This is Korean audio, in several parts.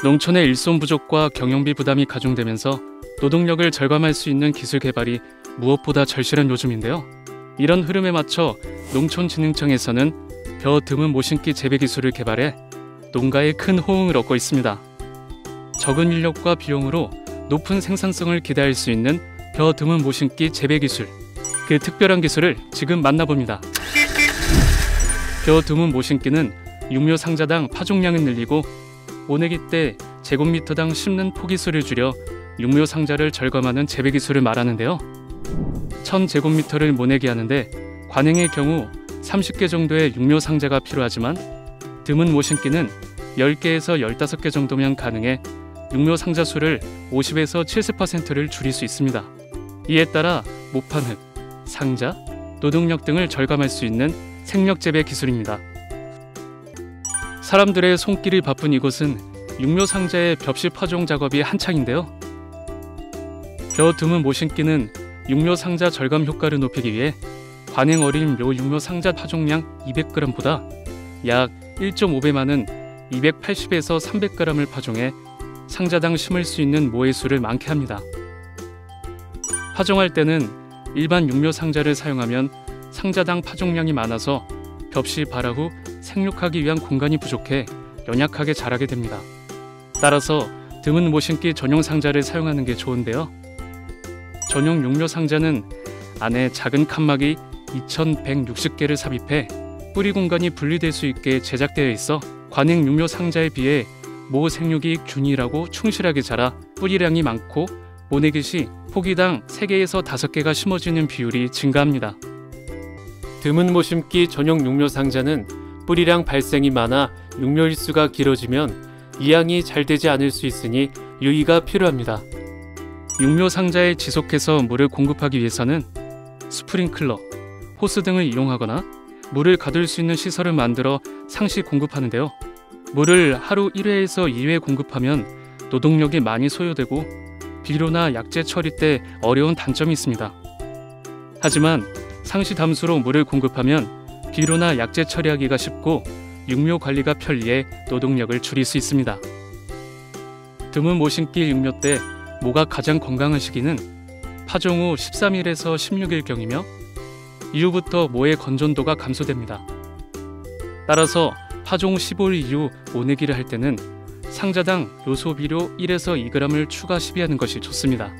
농촌의 일손 부족과 경영비 부담이 가중되면서 노동력을 절감할 수 있는 기술 개발이 무엇보다 절실한 요즘인데요. 이런 흐름에 맞춰 농촌진흥청에서는 벼 드문 모신기 재배 기술을 개발해 농가에 큰 호응을 얻고 있습니다. 적은 인력과 비용으로 높은 생산성을 기대할 수 있는 벼 드문 모신기 재배 기술, 그 특별한 기술을 지금 만나봅니다. 벼 드문 모신기는 육묘 상자당 파종량을 늘리고 모내기 때 제곱미터당 심는 포기수를 줄여 육묘 상자를 절감하는 재배 기술을 말하는데요. 1000제곱미터를 모내기 하는데 관행의 경우 30개 정도의 육묘 상자가 필요하지만 드문 모신기는 10개에서 15개 정도면 가능해 육묘 상자 수를 50에서 70%를 줄일 수 있습니다. 이에 따라 모판흙, 상자, 노동력 등을 절감할 수 있는 생력 재배 기술입니다. 사람들의 손길이 바쁜 이곳은 육묘 상자의 벽시 파종 작업이 한창인데요. 벼 드문 모신기는 육묘 상자 절감 효과를 높이기 위해 관행 어린 묘 육묘 상자 파종량 200g보다 약 1.5배 많은 280에서 300g을 파종해 상자당 심을 수 있는 모의 수를 많게 합니다. 파종할 때는 일반 육묘 상자를 사용하면 상자당 파종량이 많아서 벽시 발화 후 생육하기 위한 공간이 부족해 연약하게 자라게 됩니다. 따라서 드문 모신기 전용 상자를 사용하는 게 좋은데요. 전용 육묘 상자는 안에 작은 칸막이 2160개를 삽입해 뿌리 공간이 분리될 수 있게 제작되어 있어 관행 육묘 상자에 비해 모 생육이 균일하고 충실하게 자라 뿌리량이 많고 모내기 시 포기당 3개에서 5개가 심어지는 비율이 증가합니다. 드문 모심기 전용 육묘 상자는 뿌리량 발생이 많아 육묘 일수가 길어지면 이양이 잘 되지 않을 수 있으니 유의가 필요합니다. 육묘 상자에 지속해서 물을 공급하기 위해서는 스프링클러, 호스 등을 이용하거나 물을 가둘 수 있는 시설을 만들어 상시 공급하는데요. 물을 하루 1회에서 2회 공급하면 노동력이 많이 소요되고 비료나 약재 처리 때 어려운 단점이 있습니다. 하지만 상시 담수로 물을 공급하면 비료나 약재 처리하기가 쉽고 육묘 관리가 편리해 노동력을 줄일 수 있습니다. 드문 모신기 육묘 때 모가 가장 건강한 시기는 파종 후 13일에서 16일경이며 이후부터 모의 건전도가 감소됩니다. 따라서 파종 15일 이후 모내기를 할 때는 상자당 요소비료 1에서 2g을 추가 시비하는 것이 좋습니다.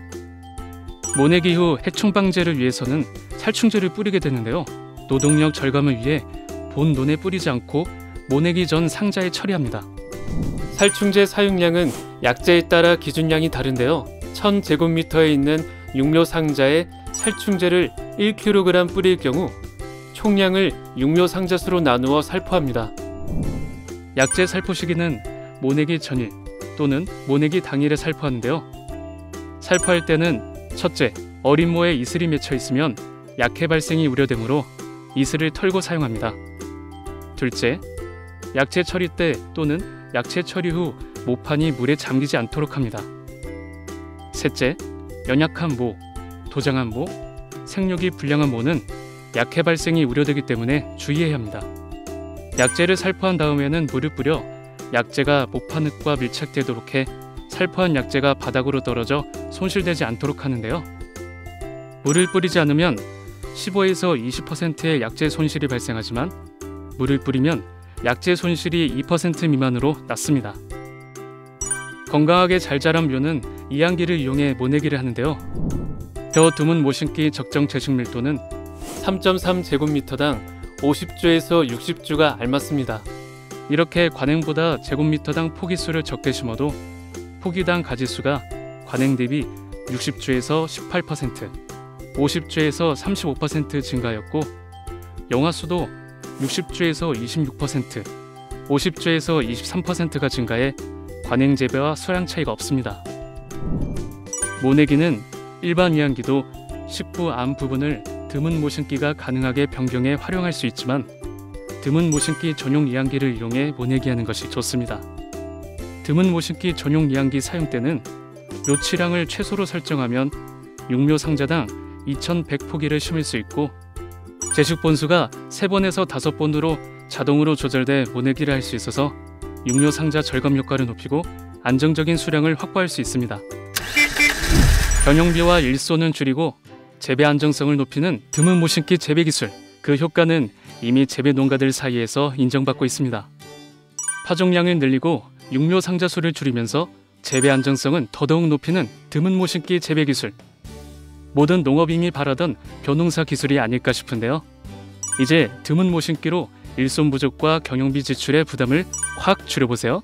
모내기 후 해충 방제를 위해서는 살충제를 뿌리게 되는데요. 노동력 절감을 위해 본 논에 뿌리지 않고 모내기 전 상자에 처리합니다. 살충제 사용량은 약재에 따라 기준량이 다른데요. 1000제곱미터에 있는 육묘 상자에 살충제를 1kg 뿌릴 경우 총량을 육묘 상자 수로 나누어 살포합니다. 약재 살포 시기는 모내기 전일 또는 모내기 당일에 살포하는데요. 살포할 때는 첫째, 어린 모에 이슬이 맺혀 있으면 약해 발생이 우려되므로 이슬을 털고 사용합니다. 둘째, 약재 처리 때 또는 약재 처리 후 모판이 물에 잠기지 않도록 합니다. 셋째, 연약한 모, 도장한 모, 생육이 불량한 모는 약해 발생이 우려되기 때문에 주의해야 합니다. 약재를 살포한 다음에는 물을 뿌려 약재가 모판흙과 밀착되도록 해 살포한 약재가 바닥으로 떨어져 손실되지 않도록 하는데요. 물을 뿌리지 않으면 15에서 20%의 약재 손실이 발생하지만 물을 뿌리면 약재 손실이 2% 미만으로 낮습니다. 건강하게 잘 자란 묘는 이양기를 이용해 모내기를 하는데요. 벼 드문 모신기 적정 재식 밀도는 3.3제곱미터당 50주에서 60주가 알맞습니다. 이렇게 관행보다 제곱미터당 포기수를 적게 심어도 포기당 가지수가 관행 대비 60주에서 18%, 50주에서 35% 증가하였고 영하수도 60주에서 26%, 50주에서 23%가 증가해 관행 재배와 수량 차이가 없습니다. 모내기는 일반 이양기도 식부 안 부분을 드문 모신기가 가능하게 변경해 활용할 수 있지만 드문 모신기 전용 이양기를 이용해 모내기하는 것이 좋습니다. 드문 모신기 전용 이양기 사용 때는 묘치량을 최소로 설정하면 육묘 상자당 2100포기를 심을 수 있고 재식 본수가 3번에서 5번으로 자동으로 조절돼 모내기를 할 수 있어서 육묘 상자 절감 효과를 높이고 안정적인 수량을 확보할 수 있습니다. 경영비와 일손은 줄이고 재배 안정성을 높이는 드문 모신기 재배 기술, 그 효과는 이미 재배 농가들 사이에서 인정받고 있습니다. 파종량을 늘리고 육묘 상자 수를 줄이면서 재배 안정성은 더더욱 높이는 드문 모신기 재배 기술. 모든 농업인이 바라던 벼농사 기술이 아닐까 싶은데요. 이제 드문 모신기로 일손 부족과 경영비 지출의 부담을 확 줄여보세요.